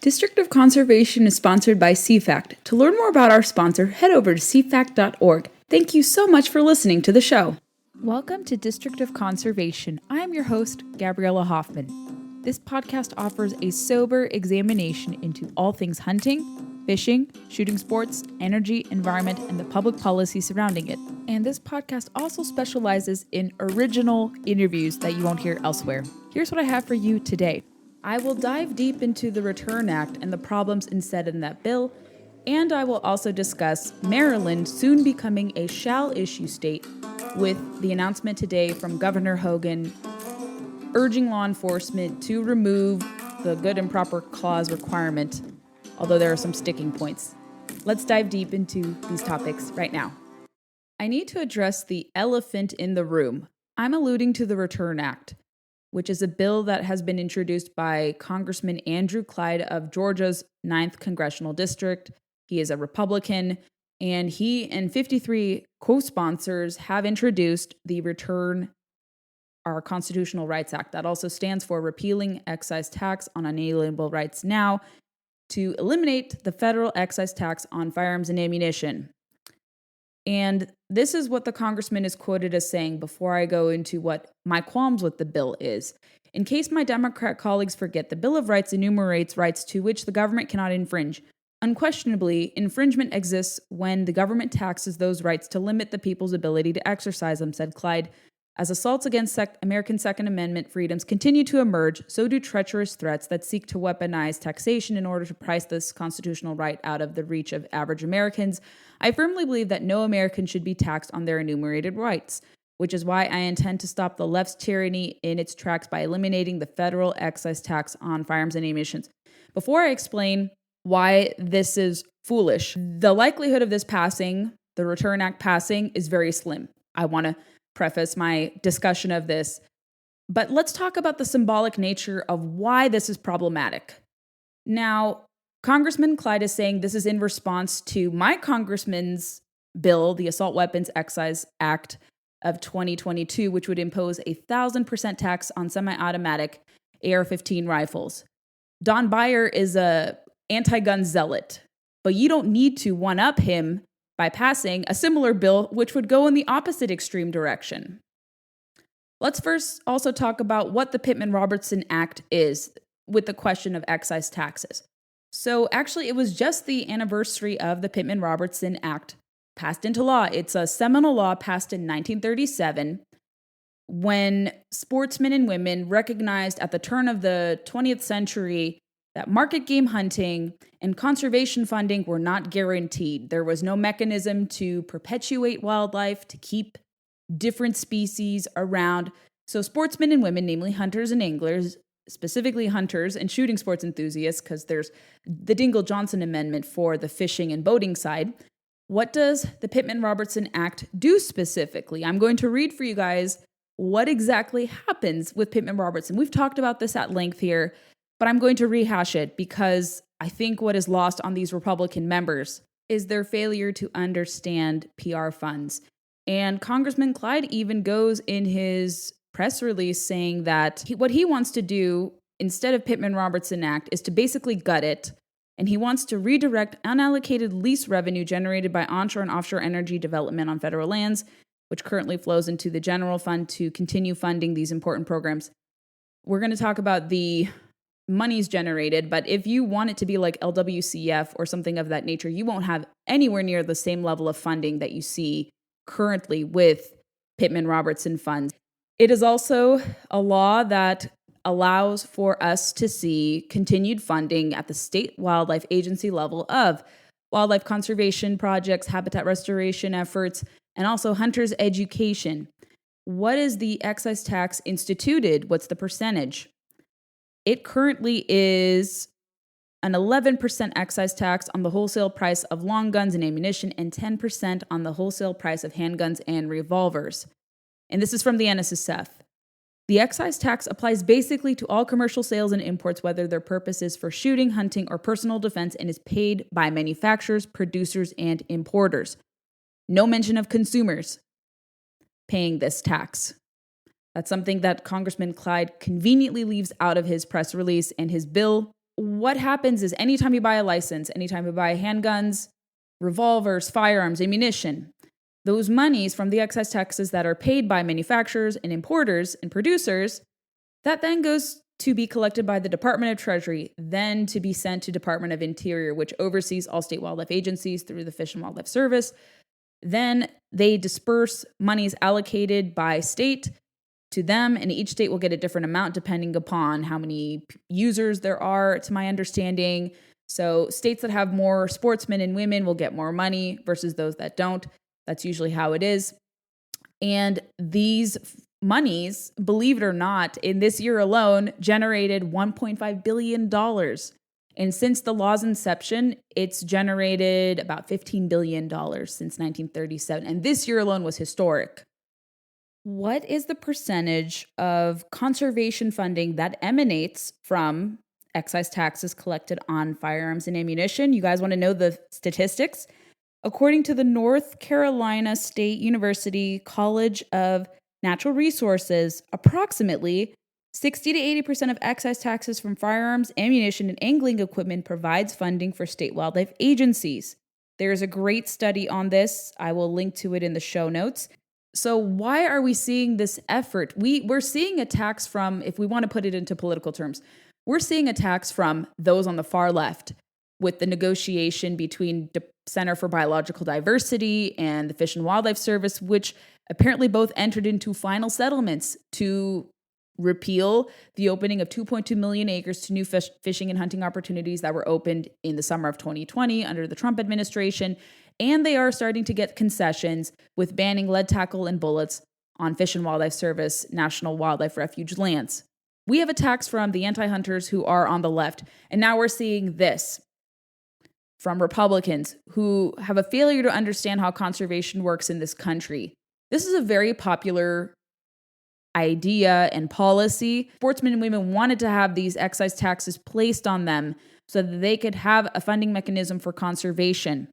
District of Conservation is sponsored by CFACT. To learn more about our sponsor, head over to cfact.org. Thank you so much for listening to the show. Welcome to District of Conservation. I am your host, Gabriella Hoffman. This podcast offers a sober examination into all things hunting, fishing, shooting sports, energy, environment, and the public policy surrounding it. And this podcast also specializes in original interviews that you won't hear elsewhere. Here's what I have for you today. I will dive deep into the Return Act and the problems instead in that bill, and I will also discuss Maryland soon becoming a shall-issue state with the announcement today from Governor Hogan urging law enforcement to remove the good and proper clause requirement, although there are some sticking points. Let's dive deep into these topics right now. I need to address the elephant in the room. I'm alluding to the Return Act, which is a bill that has been introduced by Congressman Andrew Clyde of Georgia's 9th Congressional District. He is a Republican, and he and 53 co-sponsors have introduced the Return Our Constitutional Rights Act. That also stands for Repealing Excise Tax on Unalienable Rights Now, to eliminate the federal excise tax on firearms and ammunition. And this is what the congressman is quoted as saying before I go into what my qualms with the bill is. In case my Democrat colleagues forget, the Bill of Rights enumerates rights to which the government cannot infringe. Unquestionably, infringement exists when the government taxes those rights to limit the people's ability to exercise them, said Clyde. As assaults against American Second Amendment freedoms continue to emerge, so do treacherous threats that seek to weaponize taxation in order to price this constitutional right out of the reach of average Americans. I firmly believe that no American should be taxed on their enumerated rights, which is why I intend to stop the left's tyranny in its tracks by eliminating the federal excise tax on firearms and ammunition. Before I explain why this is foolish, the likelihood of this passing, the Return Act passing, is very slim. I want to preface my discussion of this, but let's talk about the symbolic nature of why this is problematic. Now, Congressman Clyde is saying this is in response to my congressman's bill, the Assault Weapons Excise Act of 2022, which would impose a 1,000% tax on semi-automatic AR-15 rifles. Don Beyer is a anti-gun zealot, but you don't need to one-up him by passing a similar bill which would go in the opposite extreme direction. Let's first also talk about what the Pittman-Robertson Act is with the question of excise taxes. So actually, it was just the anniversary of the Pittman-Robertson Act passed into law. It's a seminal law passed in 1937 when sportsmen and women recognized at the turn of the 20th century that market game hunting and conservation funding were not guaranteed. There was no mechanism to perpetuate wildlife, to keep different species around. So sportsmen and women, namely hunters and anglers, specifically hunters and shooting sports enthusiasts, because there's the Dingell-Johnson Amendment for the fishing and boating side. What does the Pittman-Robertson Act do specifically? I'm going to read for you guys what exactly happens with Pittman-Robertson. We've talked about this at length here, but I'm going to rehash it because I think what is lost on these Republican members is their failure to understand PR funds. And Congressman Clyde even goes in his press release saying that what he wants to do instead of Pittman-Robertson Act is to basically gut it, and he wants to redirect unallocated lease revenue generated by onshore and offshore energy development on federal lands, which currently flows into the general fund to continue funding these important programs. We're going to talk about the money's generated, but if you want it to be like LWCF or something of that nature, you won't have anywhere near the same level of funding that you see currently with Pittman-Robertson funds. It is also a law that allows for us to see continued funding at the state wildlife agency level of wildlife conservation projects, habitat restoration efforts, and also hunters' education. What is the excise tax instituted? What's the percentage? It currently is an 11% excise tax on the wholesale price of long guns and ammunition and 10% on the wholesale price of handguns and revolvers. And this is from the NSSF. The excise tax applies basically to all commercial sales and imports, whether their purpose is for shooting, hunting, or personal defense, and is paid by manufacturers, producers, and importers. No mention of consumers paying this tax. That's something that Congressman Clyde conveniently leaves out of his press release and his bill what happens is anytime you buy a license, anytime you buy handguns, revolvers, firearms, ammunition, those monies from the excise taxes that are paid by manufacturers and importers and producers, that then goes to be collected by the Department of Treasury, then to be sent to Department of Interior, which oversees all state wildlife agencies through the Fish and Wildlife Service. Then they disperse monies allocated by state to them, and each state will get a different amount depending upon how many users there are, to my understanding. So states that have more sportsmen and women will get more money versus those that don't. That's usually how it is. And these monies, believe it or not, in this year alone, generated $1.5 billion. And since the law's inception, it's generated about $15 billion since 1937. And this year alone was historic. What is the percentage of conservation funding that emanates from excise taxes collected on firearms and ammunition? You guys want to know the statistics? According to the North Carolina State University College of Natural Resources, approximately 60 to 80% of excise taxes from firearms, ammunition, and angling equipment provides funding for state wildlife agencies. There is a great study on this. I will link to it in the show notes. So why are we seeing this effort? We're seeing attacks from, if we want to put it into political terms, we're seeing attacks from those on the far left with the negotiation between the Center for Biological Diversity and the Fish and Wildlife Service, which apparently both entered into final settlements to repeal the opening of 2.2 million acres to new fishing and hunting opportunities that were opened in the summer of 2020 under the Trump administration. And they are starting to get concessions with banning lead tackle and bullets on Fish and Wildlife Service National Wildlife Refuge lands. We have attacks from the anti-hunters who are on the left. And now we're seeing this from Republicans who have a failure to understand how conservation works in this country. This is a very popular idea and policy. Sportsmen and women wanted to have these excise taxes placed on them so that they could have a funding mechanism for conservation.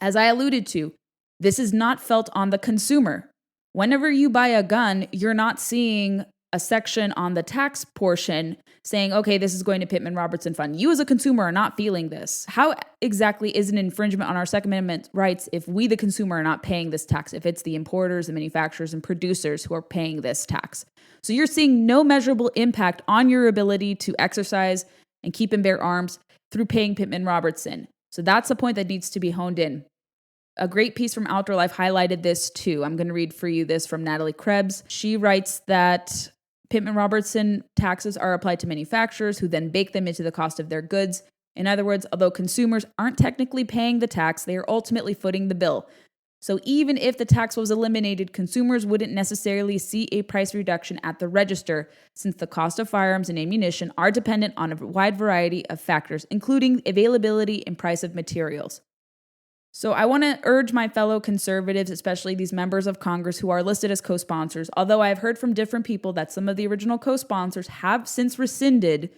As I alluded to, this is not felt on the consumer. Whenever you buy a gun, you're not seeing a section on the tax portion saying, okay, this is going to Pittman-Robertson Fund. You as a consumer are not feeling this. How exactly is an infringement on our Second Amendment rights if we, the consumer, are not paying this tax, if it's the importers, the manufacturers, and producers who are paying this tax? So you're seeing no measurable impact on your ability to exercise and keep and bear arms through paying Pittman-Robertson. So that's the point that needs to be honed in. A great piece from Outdoor Life highlighted this too. I'm going to read for you this from Natalie Krebs. She writes that Pittman-Robertson taxes are applied to manufacturers who then bake them into the cost of their goods. In other words, although consumers aren't technically paying the tax, they are ultimately footing the bill. So even if the tax was eliminated, consumers wouldn't necessarily see a price reduction at the register, since the cost of firearms and ammunition are dependent on a wide variety of factors, including availability and price of materials. So I want to urge my fellow conservatives, especially these members of Congress who are listed as co-sponsors, although I've heard from different people that some of the original co-sponsors have since rescinded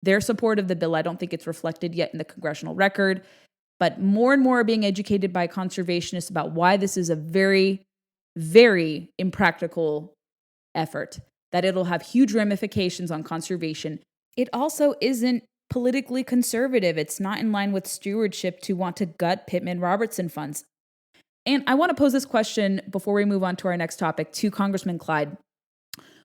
their support of the bill. I don't think it's reflected yet in the congressional record, but more and more are being educated by conservationists about why this is a very, very impractical effort, that it'll have huge ramifications on conservation. It also isn't politically conservative. It's not in line with stewardship to want to gut Pittman-Robertson funds. And I want to pose this question before we move on to our next topic to Congressman Clyde.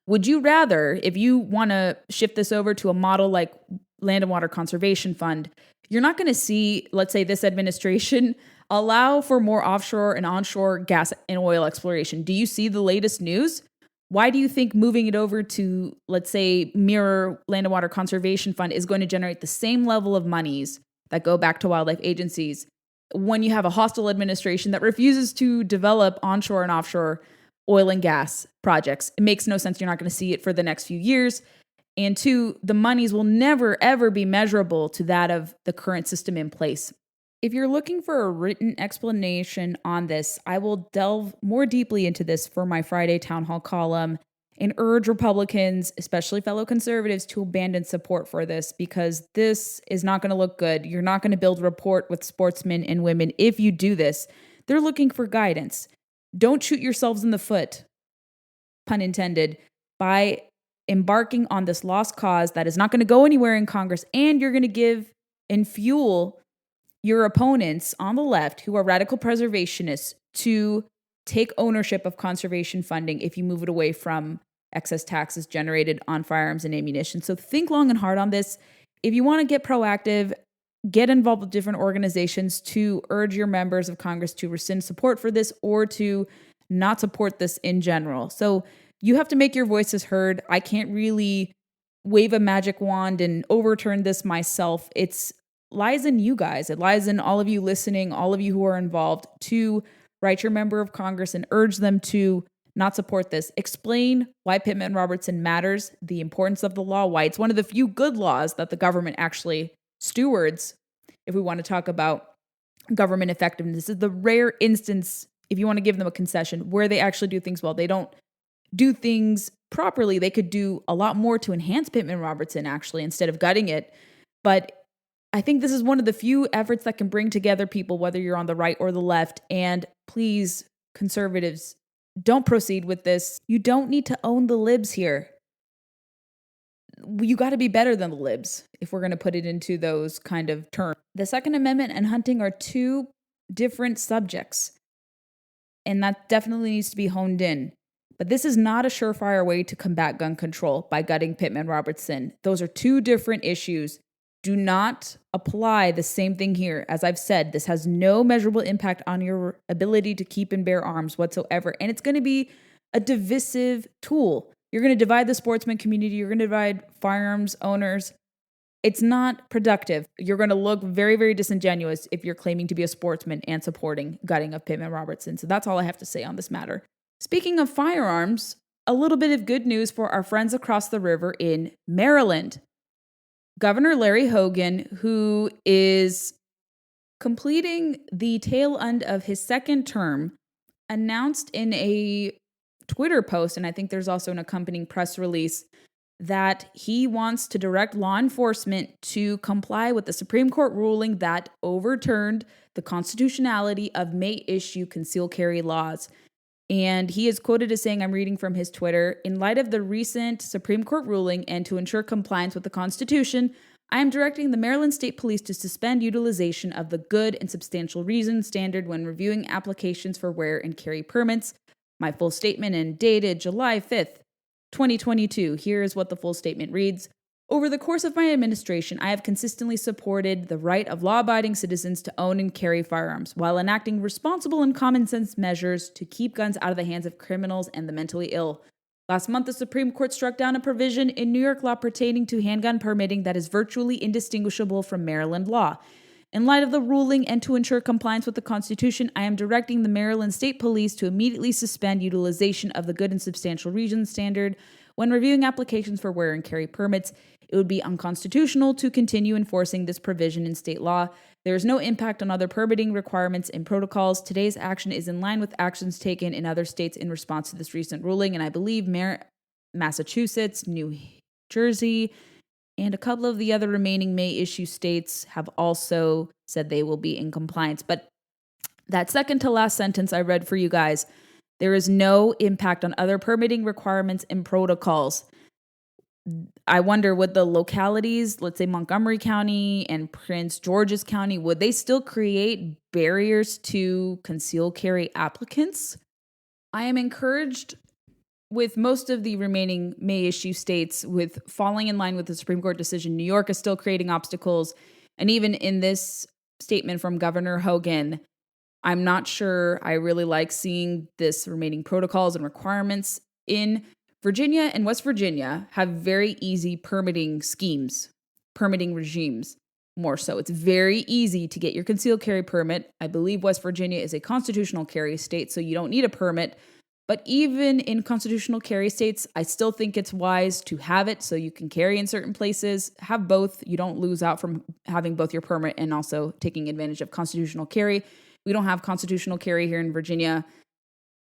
Would you rather, if you want to shift this over to a model like Land and Water Conservation Fund, you're not going to see, let's say this administration, allow for more offshore and onshore gas and oil exploration? Do you see the latest news? Why do you think moving it over to, let's say, mirror Land and Water Conservation Fund is going to generate the same level of monies that go back to wildlife agencies when you have a hostile administration that refuses to develop onshore and offshore oil and gas projects? It makes no sense. You're not going to see it for the next few years. And two, the monies will never, ever be measurable to that of the current system in place. If you're looking for a written explanation on this, I will delve more deeply into this for my Friday town hall column and urge Republicans, especially fellow conservatives, to abandon support for this, because this is not going to look good. You're not going to build rapport with sportsmen and women if you do this. They're looking for guidance. Don't shoot yourselves in the foot, pun intended, by embarking on this lost cause that is not going to go anywhere in Congress, and you're going to give and fuel your opponents on the left who are radical preservationists to take ownership of conservation funding if you move it away from excess taxes generated on firearms and ammunition. So think long and hard on this. If you want to get proactive, get involved with different organizations to urge your members of Congress to rescind support for this or to not support this in general. So you have to make your voices heard. I can't really wave a magic wand and overturn this myself. It lies in you guys. It lies in all of you listening, all of you who are involved, to write your member of Congress and urge them to not support this. Explain why Pittman-Robertson matters, the importance of the law, why it's one of the few good laws that the government actually stewards. If we want to talk about government effectiveness, this is the rare instance, if you want to give them a concession, where they actually do things well. They don't do things properly. They could do a lot more to enhance Pittman-Robertson, actually, instead of gutting it. But I think this is one of the few efforts that can bring together people, whether you're on the right or the left. And please, conservatives, don't proceed with this. You don't need to own the libs here. You got to be better than the libs, if we're going to put it into those kind of terms. The Second Amendment and hunting are two different subjects, and that definitely needs to be honed in. But this is not a surefire way to combat gun control by gutting Pittman-Robertson. Those are two different issues. Do not apply the same thing here. As I've said, this has no measurable impact on your ability to keep and bear arms whatsoever. And it's going to be a divisive tool. You're going to divide the sportsman community. You're going to divide firearms owners. It's not productive. You're going to look very, very disingenuous if you're claiming to be a sportsman and supporting gutting of Pittman-Robertson. So that's all I have to say on this matter. Speaking of firearms, a little bit of good news for our friends across the river in Maryland. Governor Larry Hogan, who is completing the tail end of his second term, announced in a Twitter post, and I think there's also an accompanying press release, that he wants to direct law enforcement to comply with the Supreme Court ruling that overturned the constitutionality of May-issue concealed carry laws. And he is quoted as saying, I'm reading from his Twitter, "In light of the recent Supreme Court ruling and to ensure compliance with the Constitution, I am directing the Maryland State Police to suspend utilization of the good and substantial reason standard when reviewing applications for wear and carry permits." My full statement, and dated July 5th, 2022. Here is what the full statement reads. Over the course of my administration, I have consistently supported the right of law-abiding citizens to own and carry firearms, while enacting responsible and common-sense measures to keep guns out of the hands of criminals and the mentally ill. Last month, the Supreme Court struck down a provision in New York law pertaining to handgun permitting that is virtually indistinguishable from Maryland law. In light of the ruling and to ensure compliance with the Constitution, I am directing the Maryland State Police to immediately suspend utilization of the good and substantial reason standard when reviewing applications for wear and carry permits. It would be unconstitutional to continue enforcing this provision in state law. There is no impact on other permitting requirements and protocols. Today's action is in line with actions taken in other states in response to this recent ruling, and I believe Massachusetts, New Jersey, and a couple of the other remaining May-issue states have also said they will be in compliance. But that second to last sentence I read for you guys, there is no impact on other permitting requirements and protocols. I wonder, would the localities, let's say Montgomery County and Prince George's County, would they still create barriers to concealed carry applicants? I am encouraged with most of the remaining May issue states with falling in line with the Supreme Court decision. New York is still creating obstacles. And even in this statement from Governor Hogan, I'm not sure I really like seeing this remaining protocols and requirements. In Virginia and West Virginia have very easy permitting schemes, permitting regimes, more so. It's very easy to get your concealed carry permit. I believe West Virginia is a constitutional carry state, so you don't need a permit. But even in constitutional carry states, I still think it's wise to have it so you can carry in certain places. Have both. You don't lose out from having both your permit and also taking advantage of constitutional carry. We don't have constitutional carry here in Virginia.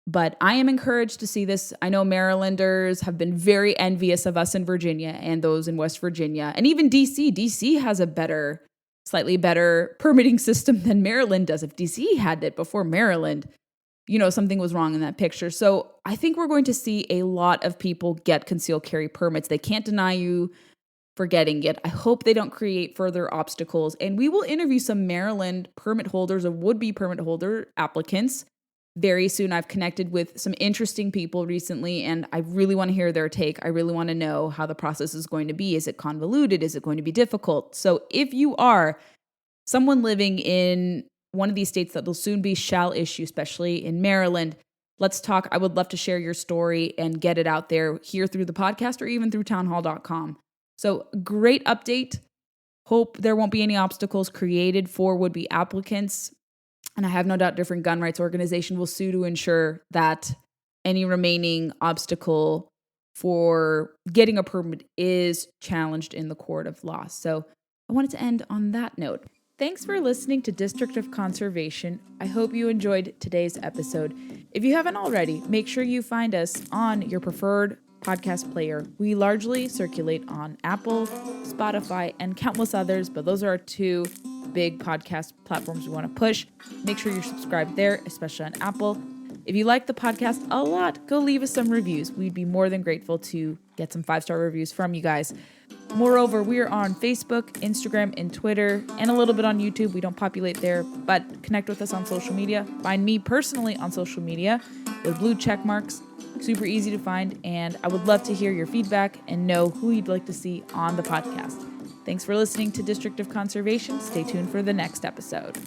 But I am encouraged to see this. I know Marylanders have been very envious of us in Virginia and those in West Virginia. And even DC. DC has a slightly better permitting system than Maryland does. If DC had it before Maryland, something was wrong in that picture. So I think we're going to see a lot of people get concealed carry permits. They can't deny you for getting it. I hope they don't create further obstacles. And we will interview some Maryland permit holders or would-be permit holder applicants very soon. I've connected with some interesting people recently, and I really want to hear their take. I really want to know how the process is going to be. Is it convoluted? Is it going to be difficult? So if you are someone living in one of these states that will soon be shall issue, especially in Maryland, let's talk. I would love to share your story and get it out there here through the podcast or even through townhall.com. So great update. Hope there won't be any obstacles created for would-be applicants. And I have no doubt different gun rights organization will sue to ensure that any remaining obstacle for getting a permit is challenged in the court of law. So I wanted to end on that note. Thanks for listening to District of Conservation. I hope you enjoyed today's episode. If you haven't already, make sure you find us on your preferred podcast player. We largely circulate on Apple, Spotify, and countless others, but those are our two big podcast platforms we want to push. Make sure you're subscribed there, especially on Apple. If you like the podcast a lot, go leave us some reviews. We'd be more than grateful to get some 5-star reviews from you guys. Moreover, we are on Facebook, Instagram, and Twitter, and a little bit on YouTube. We don't populate there, but connect with us on social media. Find me personally on social media with blue check marks. Super easy to find, and I would love to hear your feedback and know who you'd like to see on the podcast. Thanks for listening to District of Conservation. Stay tuned for the next episode.